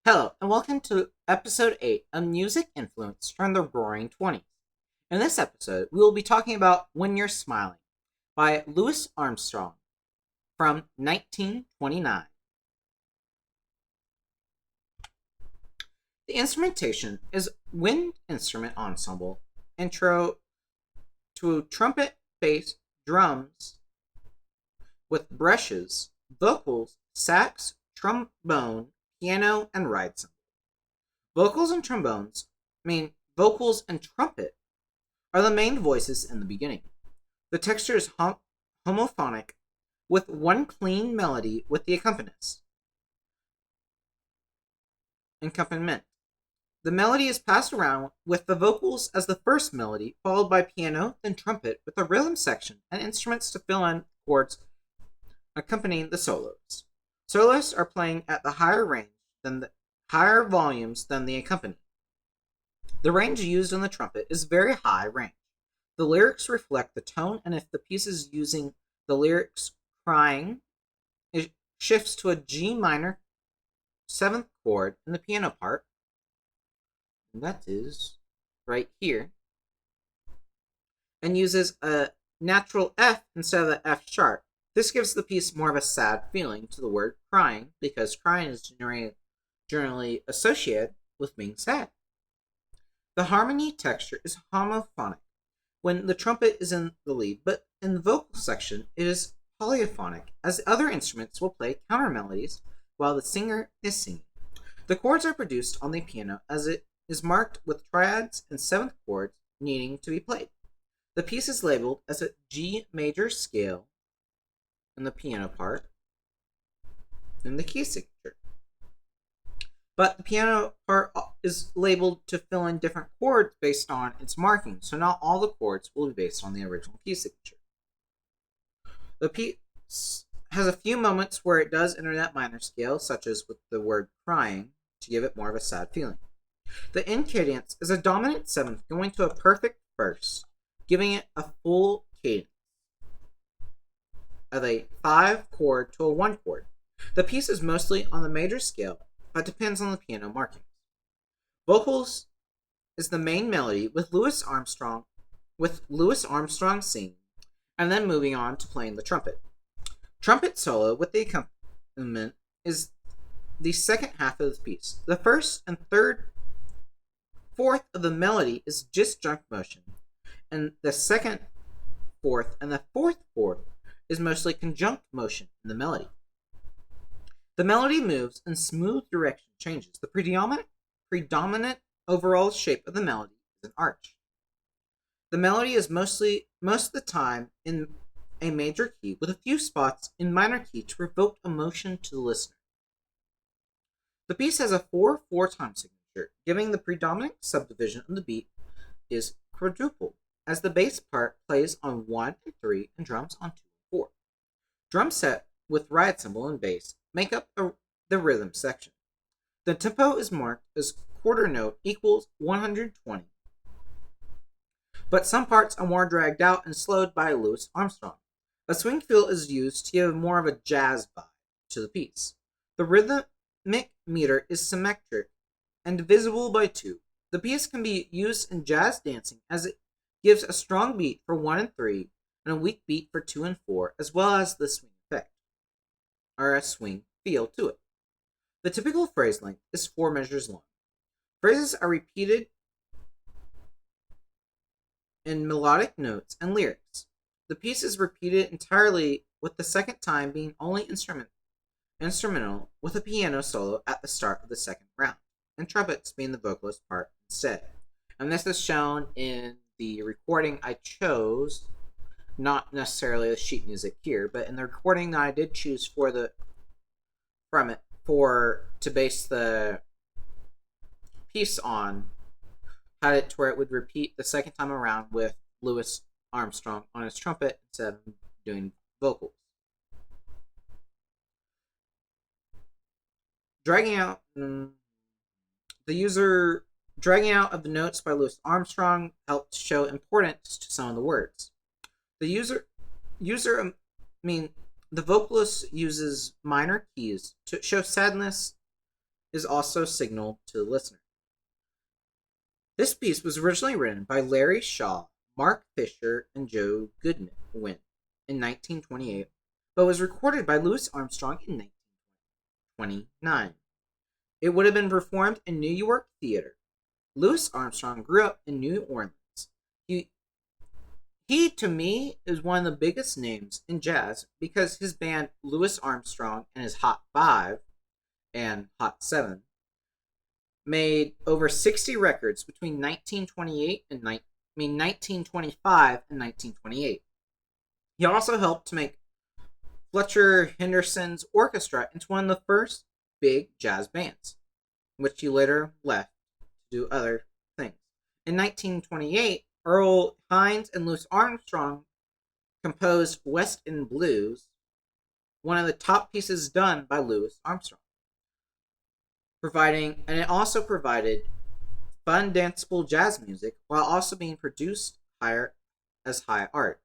Hello, and welcome to episode 8 of Music Influence from the Roaring Twenties. In this episode, we will be talking about When You're Smiling by Louis Armstrong from 1929. The instrumentation is wind instrument ensemble, intro to trumpet, bass, drums with brushes, vocals, sax, trombone, piano, and ride cymbal. Vocals and trombones, vocals and trumpet, are the main voices in the beginning. The texture is homophonic, with one clean melody with the accompaniment. The melody is passed around with the vocals as the first melody, followed by piano, then trumpet, with a rhythm section and instruments to fill in chords accompanying the solos. Soloists are playing at the higher volumes than the accompaniment. The range used in the trumpet is very high range. The lyrics reflect the tone, and if the piece is using the lyrics crying, it shifts to a G minor 7th chord in the piano part, and that is right here, and uses a natural F instead of the F sharp. This gives the piece more of a sad feeling to the word crying, because crying is generally associated with being sad. The harmony texture is homophonic when the trumpet is in the lead, but in the vocal section it is polyphonic, as the other instruments will play counter melodies while the singer is singing. The chords are produced on the piano as it is marked with triads and 7th chords needing to be played. The piece is labeled as a G major scale in the piano part in the key signature. But the piano part is labeled to fill in different chords based on its marking, so not all the chords will be based on the original key signature. The piece has a few moments where it does enter that minor scale, such as with the word crying, to give it more of a sad feeling. The end cadence is a dominant 7th going to a perfect first, giving it a full cadence of a 5 chord to a 1 chord. The piece is mostly on the major scale, but depends on the piano markings. Vocals is the main melody with Louis Armstrong singing, and then moving on to playing the trumpet. Trumpet solo with the accompaniment is the second half of the piece. The first and fourth of the melody is disjunct motion, and the second fourth and the fourth is mostly conjunct motion in the melody. The melody moves in smooth direction changes. The predominant overall shape of the melody is an arch. The melody is most of the time in a major key, with a few spots in minor key to provoke emotion to the listener. The piece has a 4/4 time signature, giving the predominant subdivision of the beat is quadruple, as the bass part plays on 1 and 3 and drums on 2 and 4. Drum set with ride cymbal and bass make up the rhythm section. The tempo is marked as quarter note equals 120, but some parts are more dragged out and slowed by Louis Armstrong. A swing feel is used to give more of a jazz vibe to the piece. The rhythmic meter is symmetric and divisible by 2. The piece can be used in jazz dancing, as it gives a strong beat for 1 and 3 and a weak beat for 2 and 4, as well as the swing effect, or a swing feel to it. The typical phrase length is 4 measures long. Phrases are repeated in melodic notes and lyrics. The piece is repeated entirely, with the second time being only instrumental, with a piano solo at the start of the second round, and trumpets being the vocalist part instead. And this is shown in the recording I chose, not necessarily the sheet music here, but in the recording that I did choose to base the piece on, had it to where it would repeat the second time around with Louis Armstrong on his trumpet instead of doing vocals. Dragging out of the notes by Louis Armstrong helped show importance to some of the words. The vocalist uses minor keys to show sadness is also signaled to the listener. This piece was originally written by Larry Shaw, Mark Fisher, and Joe Goodwin in 1928, but was recorded by Louis Armstrong in 1929. It would have been performed in New York theater. Louis Armstrong grew up in New Orleans. He, to me, is one of the biggest names in jazz because his band Louis Armstrong and his Hot Five and Hot Seven made over 60 records between 1925 and 1928. He also helped to make Fletcher Henderson's orchestra into one of the first big jazz bands, which he later left to do other things. In 1928, Earl Hines and Louis Armstrong composed West End Blues, one of the top pieces done by Louis Armstrong. And it also provided fun, danceable jazz music while also being produced as high art.